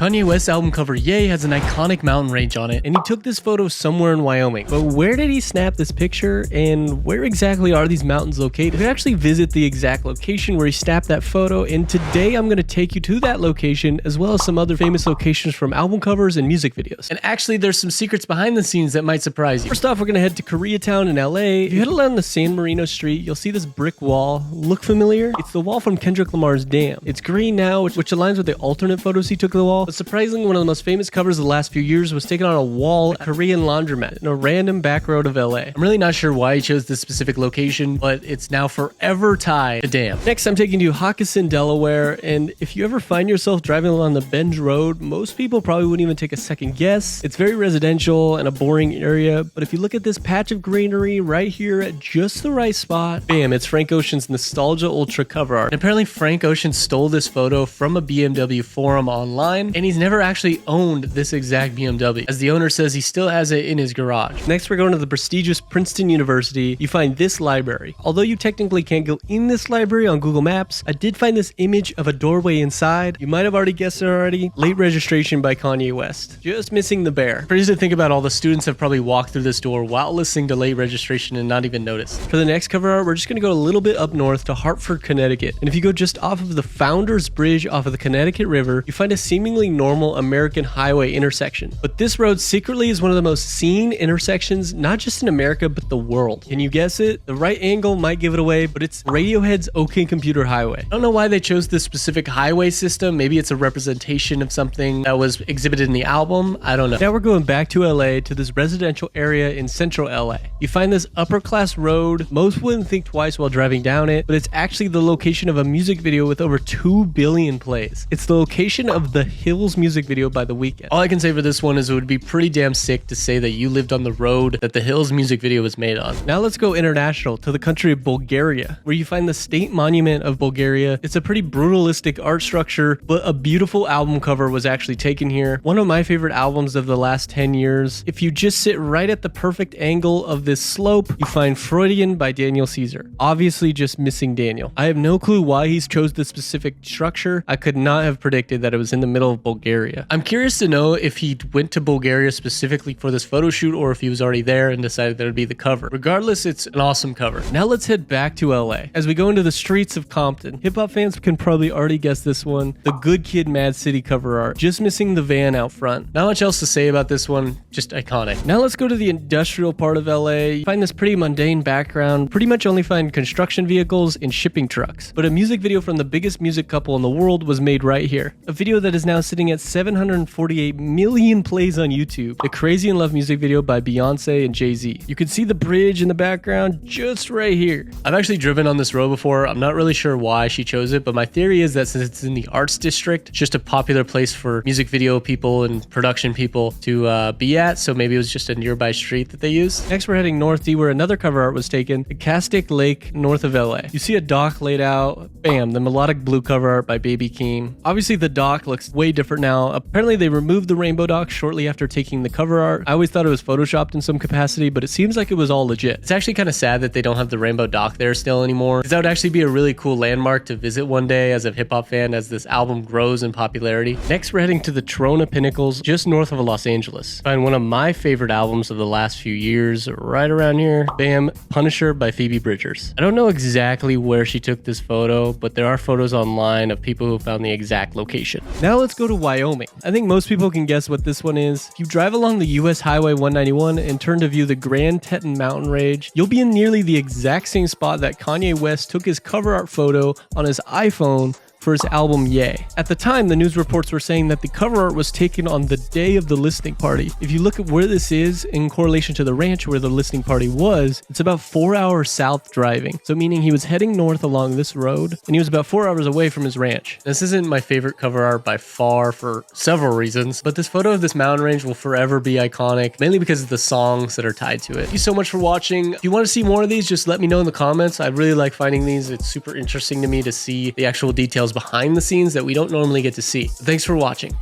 Kanye West's album cover Ye has an iconic mountain range on it, and he took this photo somewhere in Wyoming. But where did he snap this picture, and where exactly are these mountains located? You can actually visit the exact location where he snapped that photo, and today I'm going to take you to that location, as well as some other famous locations from album covers and music videos. And actually, there's some secrets behind the scenes that might surprise you. First off, we're going to head to Koreatown in LA. If you head along the San Marino Street, you'll see this brick wall. Look familiar? It's the wall from Kendrick Lamar's Damn. It's green now, which aligns with the alternate photos he took of the wall. But surprisingly, one of the most famous covers of the last few years was taken on a wall at a Korean laundromat in a random back road of LA. I'm really not sure why he chose this specific location, but it's now forever tied to Damn. Next, I'm taking you to Hockessin, Delaware, and if you ever find yourself driving along the Bend Road, most people probably wouldn't even take a second guess. It's very residential and a boring area, but if you look at this patch of greenery right here at just the right spot, bam, it's Frank Ocean's Nostalgia Ultra cover art. And apparently Frank Ocean stole this photo from a BMW forum online, and he's never actually owned this exact BMW. As the owner says, he still has it in his garage. Next, we're going to the prestigious Princeton University. You find this library. Although you technically can't go in this library on Google Maps, I did find this image of a doorway inside. You might have already guessed it already. Late registration by Kanye West. Just missing the bear. Crazy to think about, all the students have probably walked through this door while listening to late registration and not even noticed. For the next cover art, we're just going to go a little bit up north to Hartford, Connecticut. And if you go just off of the Founders Bridge off of the Connecticut River, you find a seemingly normal American highway intersection. But this road secretly is one of the most seen intersections, not just in America, but the world. Can you guess it? The right angle might give it away, but it's Radiohead's OK Computer Highway. I don't know why they chose this specific highway system. Maybe it's a representation of something that was exhibited in the album. I don't know. Now we're going back to LA, to this residential area in central LA. You find this upper class road. Most wouldn't think twice while driving down it, but it's actually the location of a music video with over 2 billion plays. It's the location of the Hills music video by The Weeknd. All I can say for this one is it would be pretty damn sick to say that you lived on the road that the Hills music video was made on. Now let's go international to the country of Bulgaria, where you find the state monument of Bulgaria. It's a pretty brutalistic art structure, but a beautiful album cover was actually taken here. One of my favorite albums of the last 10 years. If you just sit right at the perfect angle of this slope, you find Freudian by Daniel Caesar. Obviously just missing Daniel. I have no clue why he's chose this specific structure. I could not have predicted that it was in the middle of Bulgaria. I'm curious to know if he went to Bulgaria specifically for this photo shoot, or if he was already there and decided that it would be the cover. Regardless, it's an awesome cover. Now let's head back to LA. As we go into the streets of Compton, hip-hop fans can probably already guess this one. The Good Kid Mad City cover art. Just missing the van out front. Not much else to say about this one, just iconic. Now let's go to the industrial part of LA. You find this pretty mundane background. Pretty much only find construction vehicles and shipping trucks. But a music video from the biggest music couple in the world was made right here. A video that is now sitting at 748 million plays on YouTube. The Crazy in Love music video by Beyonce and Jay-Z. You can see the bridge in the background just right here. I've actually driven on this road before. I'm not really sure why she chose it, but my theory is that since it's in the arts district, it's just a popular place for music video people and production people to be at, so maybe it was just a nearby street that they used. Next, we're heading north to where another cover art was taken, the Castaic Lake north of LA. You see a dock laid out. Bam, the melodic blue cover art by Baby Keem. Obviously the dock looks way different now. Apparently they removed the rainbow dock shortly after taking the cover art. I always thought it was photoshopped in some capacity, but it seems like it was all legit. It's actually kind of sad that they don't have the rainbow dock there still anymore, because that would actually be a really cool landmark to visit one day as a hip-hop fan as this album grows in popularity. Next, we're heading to the Trona Pinnacles just north of Los Angeles. Find one of my favorite albums of the last few years right around here. Bam, Punisher by Phoebe Bridgers. I don't know exactly where she took this photo, but there are photos online of people who found the exact location. Now let's go to Wyoming. I think most people can guess what this one is. If you drive along the US Highway 191 and turn to view the Grand Teton mountain range, you'll be in nearly the exact same spot that Kanye West took his cover art photo on his iPhone for his album Ye. At the time, the news reports were saying that the cover art was taken on the day of the listening party. If you look at where this is in correlation to the ranch where the listening party was, it's about 4 hours south driving. So meaning he was heading north along this road, and he was about 4 hours away from his ranch. This isn't my favorite cover art by far for several reasons, but this photo of this mountain range will forever be iconic, mainly because of the songs that are tied to it. Thank you so much for watching. If you want to see more of these, just let me know in the comments. I really like finding these. It's super interesting to me to see the actual details behind the scenes that we don't normally get to see. Thanks for watching.